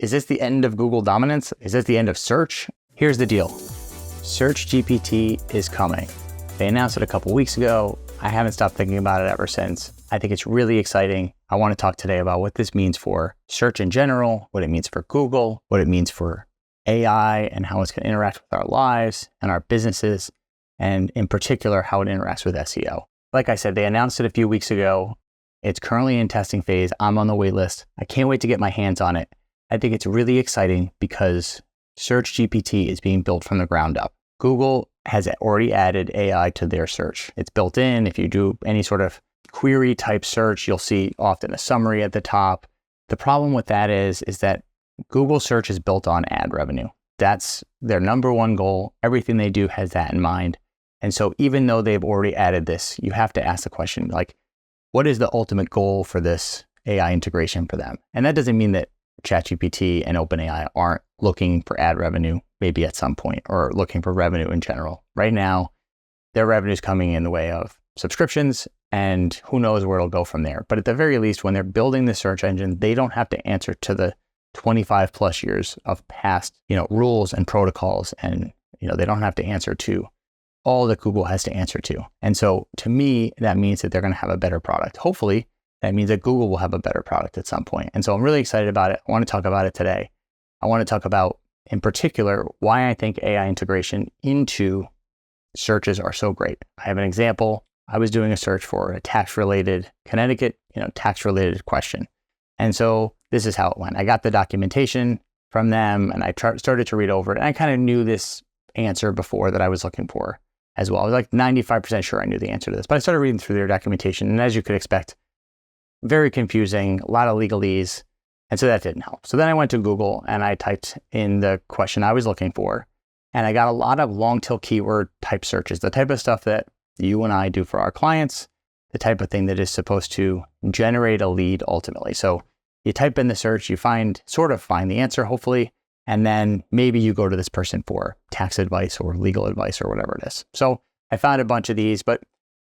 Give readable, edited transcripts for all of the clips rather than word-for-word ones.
Is this the end of Google dominance? Is this the end of search? Here's the deal. SearchGPT is coming. They announced it a couple weeks ago. I haven't stopped thinking about it ever since. I think it's really exciting. I want to talk today about what this means for search in general, what it means for Google, what it means for AI and how it's going to interact with our lives and our businesses, and in particular, how it interacts with SEO. Like I said, they announced it a few weeks ago. It's currently in testing phase. I'm on the wait list. I can't wait to get my hands on it. I think it's really exciting because SearchGPT is being built from the ground up. Google has already added AI to their search. It's built in. If you do any sort of query type search, you'll see often a summary at the top. The problem with that is that Google search is built on ad revenue. That's their number one goal. Everything they do has that in mind. And so even though they've already added this, you have to ask the question, like, what is the ultimate goal for this AI integration for them? And that doesn't mean that ChatGPT and OpenAI aren't looking for ad revenue, maybe at some point, or looking for revenue in general. Right now, their revenue is coming in the way of subscriptions, and who knows where it'll go from there. But at the very least, when they're building the search engine, they don't have to answer to the 25 plus years of past, rules and protocols. And, they don't have to answer to all that Google has to answer to. And so to me, that means that they're going to have a better product. Hopefully, that means that Google will have a better product at some point. And so I'm really excited about it. I want to talk about it today. I want to talk about, in particular, why I think AI integration into searches are so great. I have an example. I was doing a search for a tax-related Connecticut, tax-related question. And so this is how it went. I got the documentation from them and I started to read over it. And I kind of knew this answer before that I was looking for as well. I was like 95% sure I knew the answer to this, but I started reading through their documentation. And as you could expect, very confusing, a lot of legalese. And so that didn't help. So then I went to Google and I typed in the question I was looking for. And I got a lot of long tail keyword type searches, the type of stuff that you and I do for our clients, the type of thing that is supposed to generate a lead ultimately. So you type in the search, you find the answer, hopefully, and then maybe you go to this person for tax advice or legal advice or whatever it is. So I found a bunch of these, but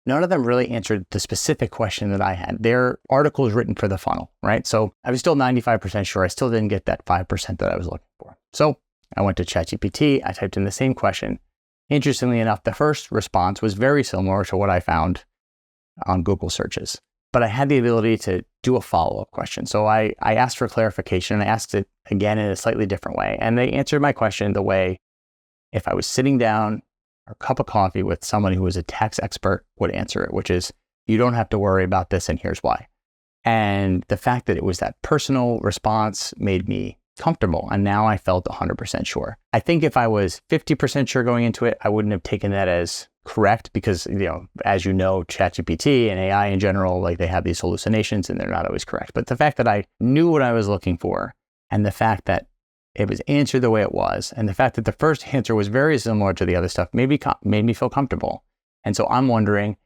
none of them really answered the specific question that I had. Their article is written for the funnel, right? So I was still 95% sure. I still didn't get that 5% that I was looking for. So I went to ChatGPT. I typed in the same question. Interestingly enough, the first response was very similar to what I found on Google searches, but I had the ability to do a follow-up question. So I asked for clarification and I asked it again in a slightly different way. And they answered my question the way if I was sitting down or a cup of coffee with someone who was a tax expert would answer it, which is, you don't have to worry about this and here's why. And the fact that it was that personal response made me comfortable. And now I felt 100% sure. I think if I was 50% sure going into it, I wouldn't have taken that as correct because, as you know, ChatGPT and AI in general, like they have these hallucinations and they're not always correct. But the fact that I knew what I was looking for and the fact that it was answered the way it was, and the fact that the first answer was very similar to the other stuff made me feel comfortable. And so I'm wondering,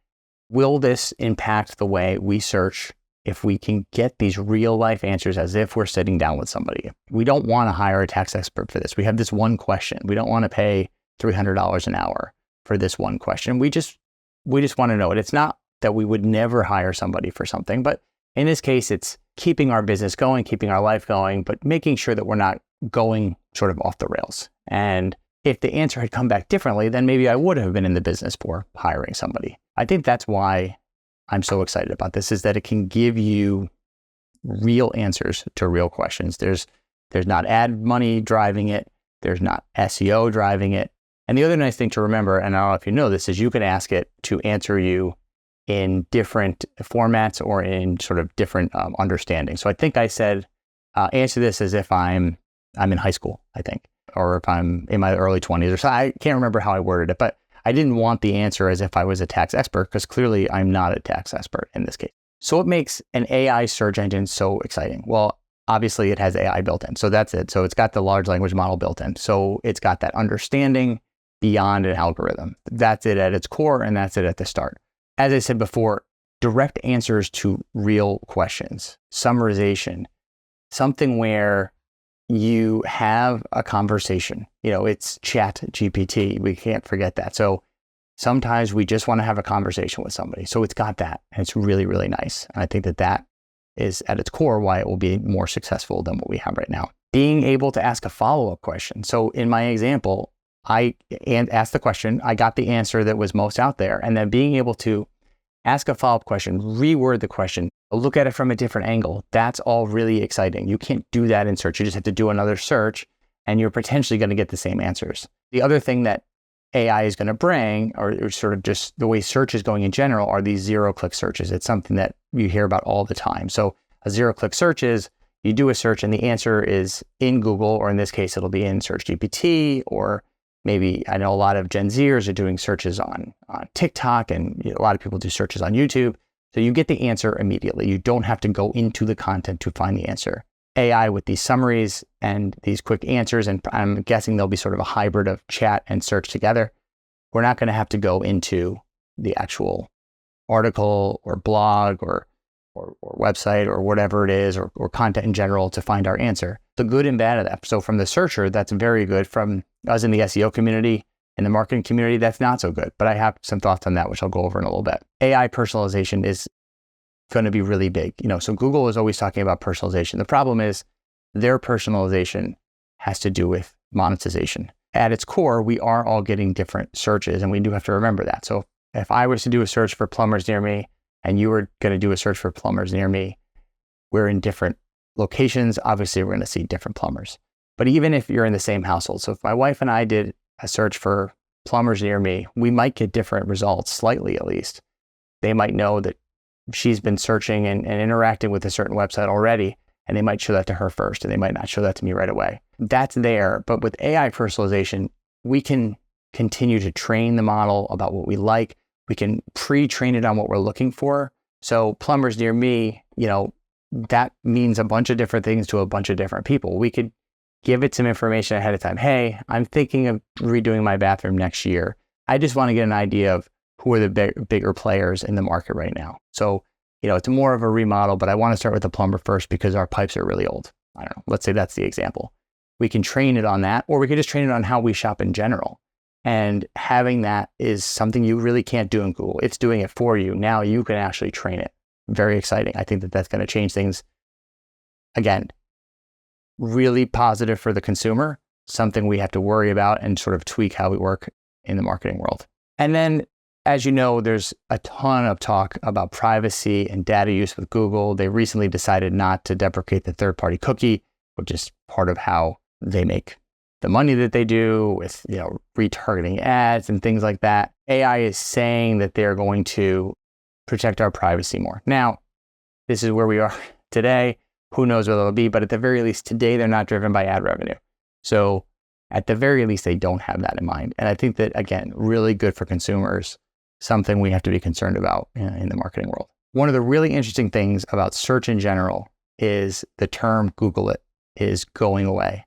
will this impact the way we search if we can get these real life answers as if we're sitting down with somebody? We don't want to hire a tax expert for this. We have this one question. We don't want to pay $300 an hour for this one question. We just want to know it. It's not that we would never hire somebody for something, but in this case, it's keeping our business going, keeping our life going, but making sure that we're not going sort of off the rails. And if the answer had come back differently, then maybe I would have been in the business for hiring somebody. I think that's why I'm so excited about this, is that it can give you real answers to real questions. There's not ad money driving it. There's not SEO driving it. And the other nice thing to remember, and I don't know if you know this, is you can ask it to answer you in different formats or in sort of different understanding. So I think I said, answer this as if I'm in high school, I think, or if I'm in my early 20s or so. I can't remember how I worded it, but I didn't want the answer as if I was a tax expert because clearly I'm not a tax expert in this case. So what makes an AI search engine so exciting? Well, obviously it has AI built in. So that's it. So it's got the large language model built in. So it's got that understanding beyond an algorithm. That's it at its core, and that's it at the start. As I said before, direct answers to real questions, summarization, something where you have a conversation. It's ChatGPT. We can't forget that. So sometimes we just want to have a conversation with somebody. So it's got that, and it's really, really nice. And I think that is at its core why it will be more successful than what we have right now. Being able to ask a follow-up question. So in my example, I asked the question, I got the answer that was most out there, and then being able to ask a follow-up question, reword the question, look at it from a different angle. That's all really exciting. You can't do that in search. You just have to do another search and you're potentially going to get the same answers. The other thing that AI is going to bring, or sort of just the way search is going in general, are these zero-click searches. It's something that you hear about all the time. So a zero-click search is you do a search and the answer is in Google, or in this case, it'll be in SearchGPT, or maybe I know a lot of Gen Zers are doing searches on TikTok, and a lot of people do searches on YouTube. So you get the answer immediately. You don't have to go into the content to find the answer. AI with these summaries and these quick answers, and I'm guessing there'll be sort of a hybrid of chat and search together. We're not going to have to go into the actual article or blog or website or whatever it is, or content in general to find our answer. The good and bad of that. So from the searcher, that's very good. From us in the SEO community, in the marketing community, that's not so good. But I have some thoughts on that, which I'll go over in a little bit. AI personalization is going to be really big. So Google is always talking about personalization. The problem is their personalization has to do with monetization. At its core, we are all getting different searches, and we do have to remember that. So if I was to do a search for plumbers near me, and you were going to do a search for plumbers near me, we're in different locations. Obviously, we're going to see different plumbers. But even if you're in the same household, so if my wife and I did a search for plumbers near me, we might get different results, slightly at least. They might know that she's been searching and interacting with a certain website already, and they might show that to her first, and they might not show that to me right away. That's there. But with AI personalization, we can continue to train the model about what we like. We can pre-train it on what we're looking for. So plumbers near me, that means a bunch of different things to a bunch of different people. We could give it some information ahead of time. Hey, I'm thinking of redoing my bathroom next year. I just want to get an idea of who are the bigger players in the market right now. So, it's more of a remodel, but I want to start with the plumber first because our pipes are really old. I don't know. Let's say that's the example. We can train it on that, or we could just train it on how we shop in general. And having that is something you really can't do in Google. It's doing it for you. Now you can actually train it. Very exciting. I think that that's going to change things. Again, really positive for the consumer, something we have to worry about and sort of tweak how we work in the marketing world. And then, as you know, there's a ton of talk about privacy and data use with Google. They recently decided not to deprecate the third-party cookie, which is part of how they make the money that they do with, retargeting ads and things like that. AI is saying that they're going to protect our privacy more. Now, this is where we are today. Who knows what it'll be, but at the very least today, they're not driven by ad revenue. So at the very least, they don't have that in mind. And I think that, again, really good for consumers, something we have to be concerned about in the marketing world. One of the really interesting things about search in general is the term Google it is going away.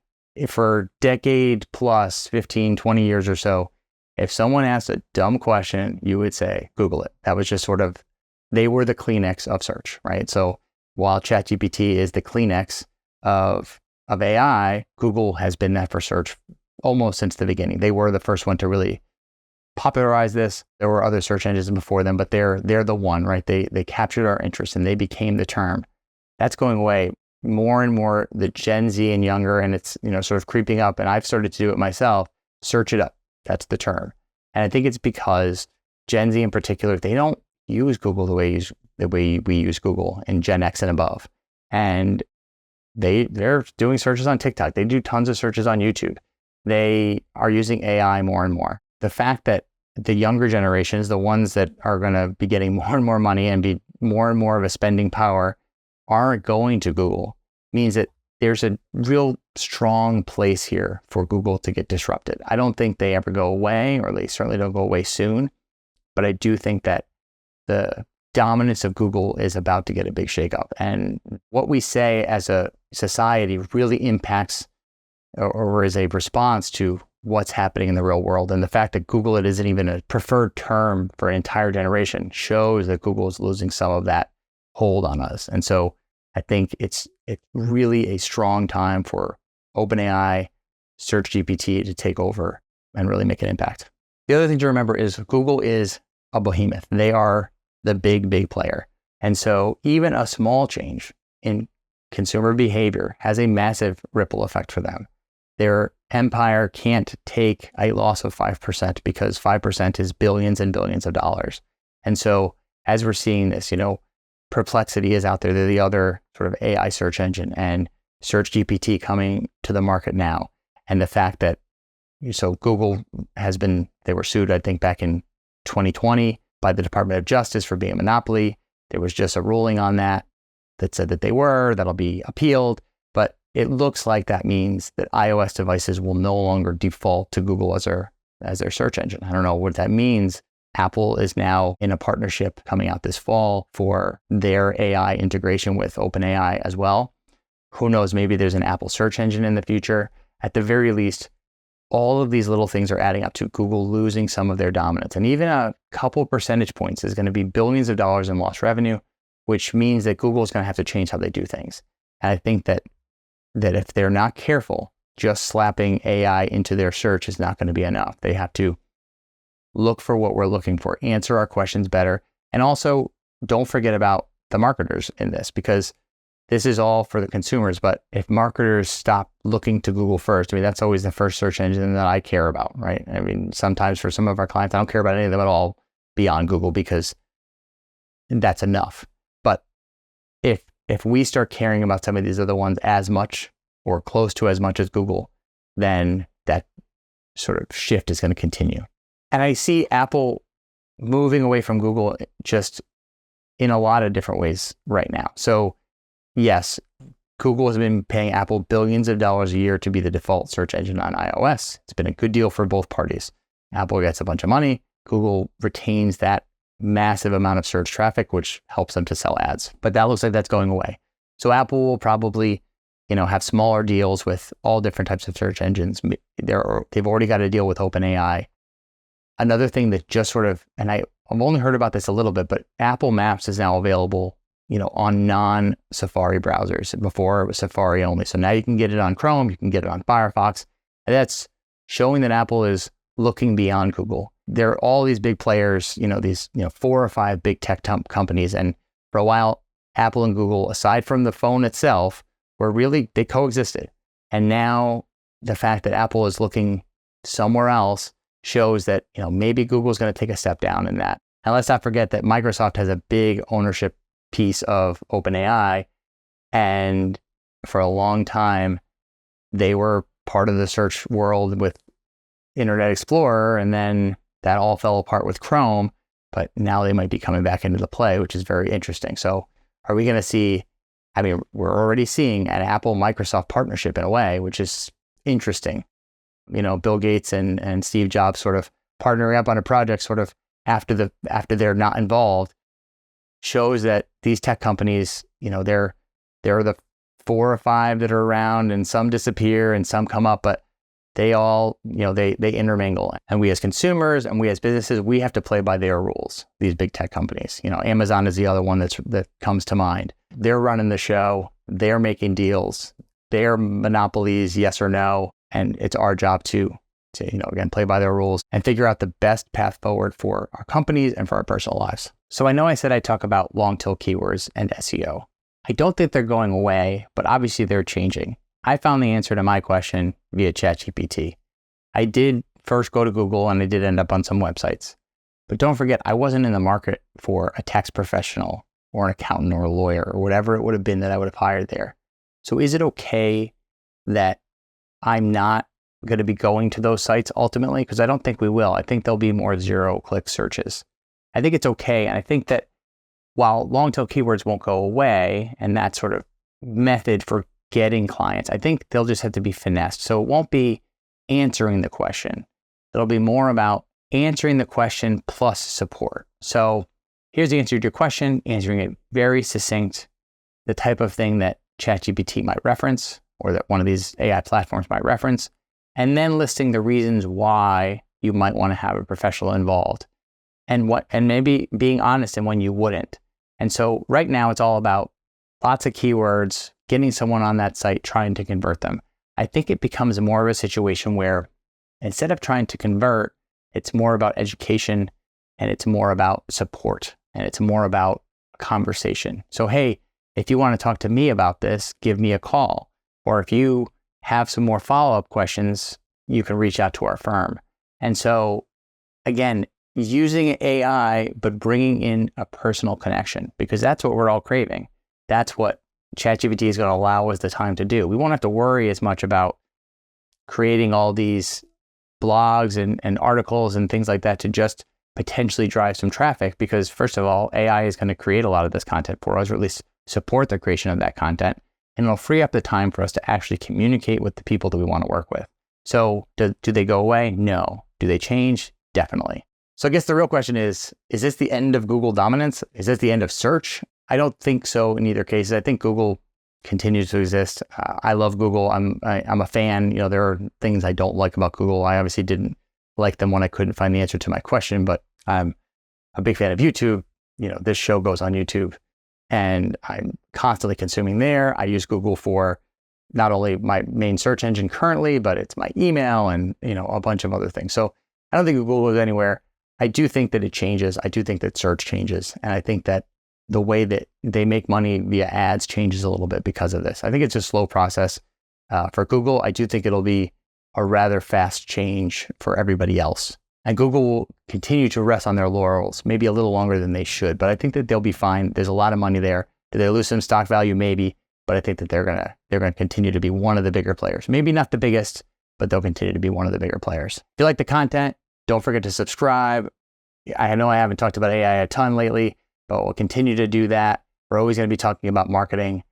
For decade plus 15, 20 years or so, if someone asked a dumb question, you would say, Google it. That was just sort of, they were the Kleenex of search, right? So while ChatGPT is the Kleenex of AI, Google has been that for search almost since the beginning. They were the first one to really popularize this. There were other search engines before them, but they're the one, right? They captured our interest and they became the term. That's going away. More and more the Gen Z and younger, and it's sort of creeping up, and I've started to do it myself. Search it up. That's the term. And I think it's because Gen Z in particular, they don't use Google the way we use Google in Gen X and above. And they're doing searches on TikTok. They do tons of searches on YouTube. They are using AI more and more. The fact that the younger generations, the ones that are going to be getting more and more money and be more and more of a spending power, aren't going to Google, means that there's a real strong place here for Google to get disrupted. I don't think they ever go away, or they certainly don't go away soon, but I do think that the dominance of Google is about to get a big shakeup. And what we say as a society really impacts or is a response to what's happening in the real world. And the fact that Google it isn't even a preferred term for an entire generation shows that Google is losing some of that hold on us. And so I think it's really a strong time for OpenAI, SearchGPT to take over and really make an impact. The other thing to remember is Google is a behemoth. They are the big player. And so even a small change in consumer behavior has a massive ripple effect for them. Their empire can't take a loss of 5% because 5% is billions and billions of dollars. And so as we're seeing this, Perplexity is out there. They're the other sort of AI search engine, and SearchGPT coming to the market now. And the fact that, so Google they were sued, I think, back in 2020 by the Department of Justice for being a monopoly. There was just a ruling on that said that that'll be appealed. But it looks like that means that iOS devices will no longer default to Google as their search engine. I don't know what that means. Apple is now in a partnership coming out this fall for their AI integration with OpenAI as well. Who knows, maybe there's an Apple search engine in the future. At the very least, all of these little things are adding up to Google losing some of their dominance. And even a couple percentage points is going to be billions of dollars in lost revenue, which means that Google is going to have to change how they do things. And I think that if they're not careful, just slapping AI into their search is not going to be enough. They have to look for what we're looking for, answer our questions better. And also, don't forget about the marketers in this, because this is all for the consumers. But if marketers stop looking to Google first, that's always the first search engine that I care about, right? Sometimes for some of our clients, I don't care about any of them at all beyond Google because that's enough. But if we start caring about some of these other ones as much or close to as much as Google, then that sort of shift is going to continue. And I see Apple moving away from Google just in a lot of different ways right now. So yes, Google has been paying Apple billions of dollars a year to be the default search engine on iOS. It's been a good deal for both parties. Apple gets a bunch of money. Google retains that massive amount of search traffic, which helps them to sell ads. But that looks like that's going away. So Apple will probably, have smaller deals with all different types of search engines. They've already got a deal with OpenAI. Another thing that just sort of, and I've only heard about this a little bit, but Apple Maps is now available, on non-Safari browsers. Before it was Safari only. So now you can get it on Chrome, you can get it on Firefox. And that's showing that Apple is looking beyond Google. There are all these big players, these 4 or 5 big tech companies. And for a while, Apple and Google, aside from the phone itself, they coexisted. And now the fact that Apple is looking somewhere else shows that, maybe Google's going to take a step down in that. And let's not forget that Microsoft has a big ownership piece of OpenAI. And for a long time, they were part of the search world with Internet Explorer, and then that all fell apart with Chrome. But now they might be coming back into the play, which is very interesting. So are we going to see, we're already seeing an Apple-Microsoft partnership in a way, which is interesting. Bill Gates and Steve Jobs sort of partnering up on a project sort of after they're not involved shows that these tech companies, they're the 4 or 5 that are around, and some disappear and some come up, but they all, they intermingle. And we as consumers and we as businesses, we have to play by their rules, these big tech companies. Amazon is the other one that comes to mind. They're running the show. They're making deals. They're monopolies, yes or no. And it's our job to again, play by their rules and figure out the best path forward for our companies and for our personal lives. So I know I said I'd talk about long tail keywords and SEO. I don't think they're going away, but obviously they're changing. I found the answer to my question via ChatGPT. I did first go to Google and I did end up on some websites. But don't forget, I wasn't in the market for a tax professional or an accountant or a lawyer or whatever it would have been that I would have hired there. So is it okay that I'm not going to be going to those sites ultimately? Because I don't think we will. I think there'll be more zero-click searches. I think it's okay. And I think that while long-tail keywords won't go away and that sort of method for getting clients, I think they'll just have to be finessed. So it won't be answering the question. It'll be more about answering the question plus support. So here's the answer to your question, answering it very succinct, the type of thing that ChatGPT might reference or that one of these AI platforms might reference, and then listing the reasons why you might want to have a professional involved and maybe being honest in when you wouldn't. And so right now it's all about lots of keywords, getting someone on that site, trying to convert them. I think it becomes more of a situation where instead of trying to convert, it's more about education and it's more about support and it's more about conversation. So, hey, If you want to talk to me about this, give me a call. Or if you have some more follow-up questions, you can reach out to our firm. And so again, using AI, but bringing in a personal connection, because that's what we're all craving. That's what ChatGPT is going to allow us the time to do. We won't have to worry as much about creating all these blogs and articles and things like that to just potentially drive some traffic, because first of all, AI is going to create a lot of this content for us, or at least support the creation of that content, and it'll free up the time for us to actually communicate with the people that we want to work with. So do they go away? No. Do they change? Definitely. So I guess the real question is this the end of Google dominance? Is this the end of search? I don't think so in either case. I think Google continues to exist. I love Google. I'm a fan. There are things I don't like about Google. I obviously didn't like them when I couldn't find the answer to my question, but I'm a big fan of YouTube. This show goes on YouTube and I'm constantly consuming there. I use Google for not only my main search engine currently, but it's my email and, a bunch of other things. So I don't think Google goes anywhere. I do think that it changes. I do think that search changes. And I think that the way that they make money via ads changes a little bit because of this. I think it's a slow process for Google. I do think it'll be a rather fast change for everybody else. And Google will continue to rest on their laurels, maybe a little longer than they should, but I think that they'll be fine. There's a lot of money there. Do they lose some stock value? Maybe, but I think that they're gonna continue to be one of the bigger players. Maybe not the biggest, but they'll continue to be one of the bigger players. If you like the content, don't forget to subscribe. I know I haven't talked about AI a ton lately, but we'll continue to do that. We're always going to be talking about marketing.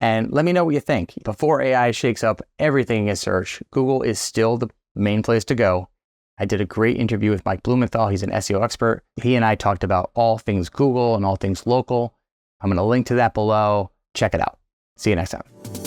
And let me know what you think. Before AI shakes up everything in search, Google is still the main place to go. I did a great interview with Mike Blumenthal. He's an SEO expert. He and I talked about all things Google and all things local. I'm going to link to that below. Check it out. See you next time.